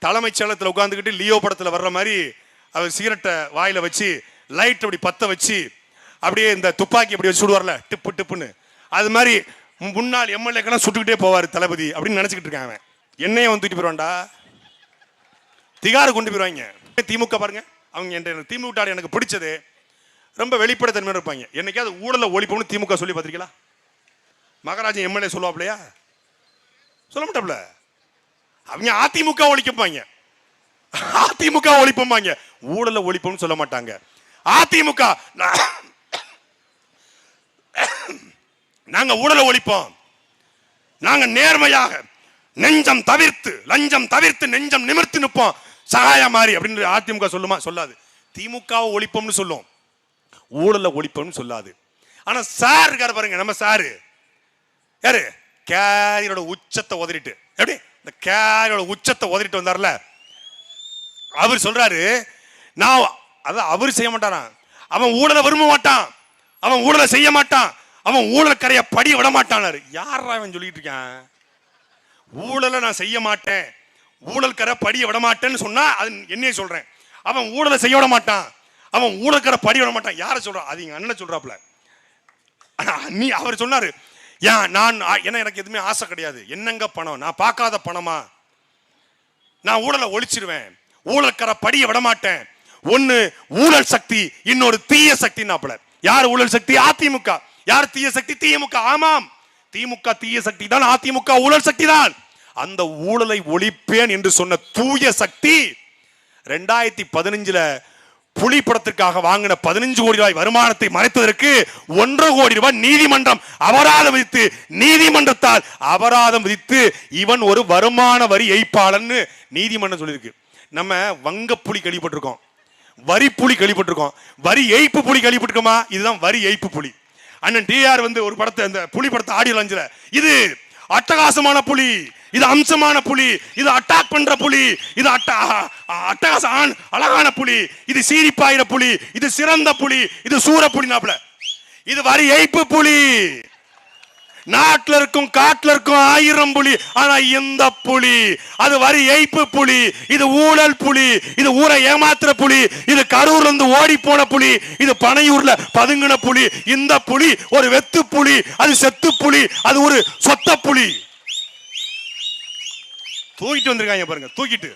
தலைமைச் செயலகத்தில் உட்காந்துக்கிட்டு லியோ படத்தில் வர்ற மாதிரி அவர் சிகரெட்டை வாயில வச்சு லைட் அப்படி பத்த வச்சு அப்படியே இந்த துப்பாக்கி அப்படி வச்சு சுடுவார்ல டிப்பு டிப்புன்னு, அது மாதிரி முன்னாள் எம்எல்ஏக்கெல்லாம் சுட்டுக்கிட்டே போவார் தளபதி அப்படின்னு நினைச்சுக்கிட்டு இருக்காங்க. என்னையே வந்து தூக்கிட்டு போயிடுவான்டா, திகாரு கொண்டு போயிடுவாங்க. திமுக பாருங்க, அவங்க திமுக எனக்கு பிடிச்சது ரொம்ப வெளிப்படைத்தன்மையோட இருப்பாங்க. என்னைக்காவது ஊழல ஒழிப்போம்னு திமுக சொல்லி பார்த்திருக்கீங்களா? மகாராஜன் எம்எல்ஏ சொல்லுவாப்லையா? சொல்ல மாட்டாப்ல. அவங்க அதிமுக ஒழிக்கப்பாங்க, அதிமுக ஒழிப்பாங்க, ஊழல ஒழிப்போம்னு சொல்ல மாட்டாங்க. அதிமுக நாங்க ஊழல ஒழிப்போம், நாங்க நேர்மையாக நெஞ்சம் தவிர்த்து லஞ்சம் தவிர்த்து நெஞ்சம் நிமிர்த்து நிற்போம் சகாய மாதிரி அப்படின்னு அதிமுக சொல்லுமா? சொல்லாது. திமுக ஒழிப்போம்னு சொல்லும், ஊழல ஒழிப்போம்னு சொல்லாது. ஆனா சார் இருக்காரு பாருங்க, நம்ம சாரு யாரு? கேரியோட உச்சத்தை உதறிட்டு, எப்படி இந்த கேரியோட உச்சத்தை உதறிட்டு வந்தார்ல, அவர் சொல்றாரு நான் அதான் அவர் செய்ய மாட்டாரான், அவன் ஊழலை விரும்ப மாட்டான், அவன் ஊழலை செய்ய மாட்டான், அவன் ஊழல் கரைய படி விட மாட்டான். யாரா அவன் சொல்லிட்டு இருக்கான்? ஊழலை நான் செய்ய மாட்டேன், ஊழல் கரை படிய விட மாட்டேன்னு சொன்னா அது என்னையே சொல்றேன். அவன் ஊழலை செய்ய விட மாட்டான், அவன் ஊழல் கரை படி விட மாட்டான். யார சொல்றான்? அது எங்க அண்ணன் சொல்றாப்ல. நீ அவர் சொன்னாரு, ஏன் நான் என்ன எனக்கு எதுவுமே ஆசை கிடையாது, என்னங்க பணம், நான் பார்க்காத பணமா, நான் ஊழலை ஒழிச்சிருவேன், ஊழல் கரை படிய விட மாட்டேன். ஒன்னு ஊழல் சக்தி, இன்னொரு தீய சக்தி. யார் ஊழல் சக்தி? அதிமுக. யார் தீய சக்தி? திமுக. ஆமாம், திமுக தீய சக்தி தான், அதிமுக ஊழல் சக்தி தான். அந்த ஊழலை ஒழிப்பேன் என்று சொன்ன தூய சக்தி 2015 புலி படத்திற்காக வாங்கின 15 கோடி ரூபாய் வருமானத்தை மறைத்ததற்கு 1.5 கோடி ரூபாய் நீதிமன்றம் அபராதம் விதித்து, நீதிமன்றத்தால் அபராதம் விதித்து இவன் ஒரு வருமான வரி ஏய்ப்பாளன் நீதிமன்றம் சொல்லியிருக்கு. நம்ம வங்க புலி கேள்விப்பட்டிருக்கோம், வரி புலி கேள்விப்பட்டிருக்கோம், வரி ஏய்ப்பு புலி கேள்விப்பட்டிருக்கோமா? இதுதான் வரி ஏய்ப்பு புலி. அண்ணன் டிஆர் வந்து ஒரு படத்தை, அந்த புலி படத்தை ஆடியோ லான்ச்ல, இது அட்டகாசமான புலி, இது அம்சமான புலி, இது அட்டாக் பண்ற புலி, இது அட்டகாச அழகான புலி, இது சீரிப்பாயிர புலி, இது சிறந்த புலி, இது சூர புலினாப்ல. இது வரி ஏய்ப்பு புலி. நாட்டில் இருக்கும் காட்டில் இருக்கும் 1000 புலி, ஆனா இந்த புலி அது வரி ஏய்ப்பு புலி, இது ஊழல் புலி, இது ஊரை ஏமாத்துற புலி, இது கரூர்ல இருந்து ஓடி போன புலி, இது பனையூர்ல பதுங்கின புலி. இந்த புலி ஒரு வெத்து புலி, அது செத்து புலி, அது ஒரு சொத்த புலி. தூக்கிட்டு வந்திருக்காங்க பாருங்க, தூக்கிட்டு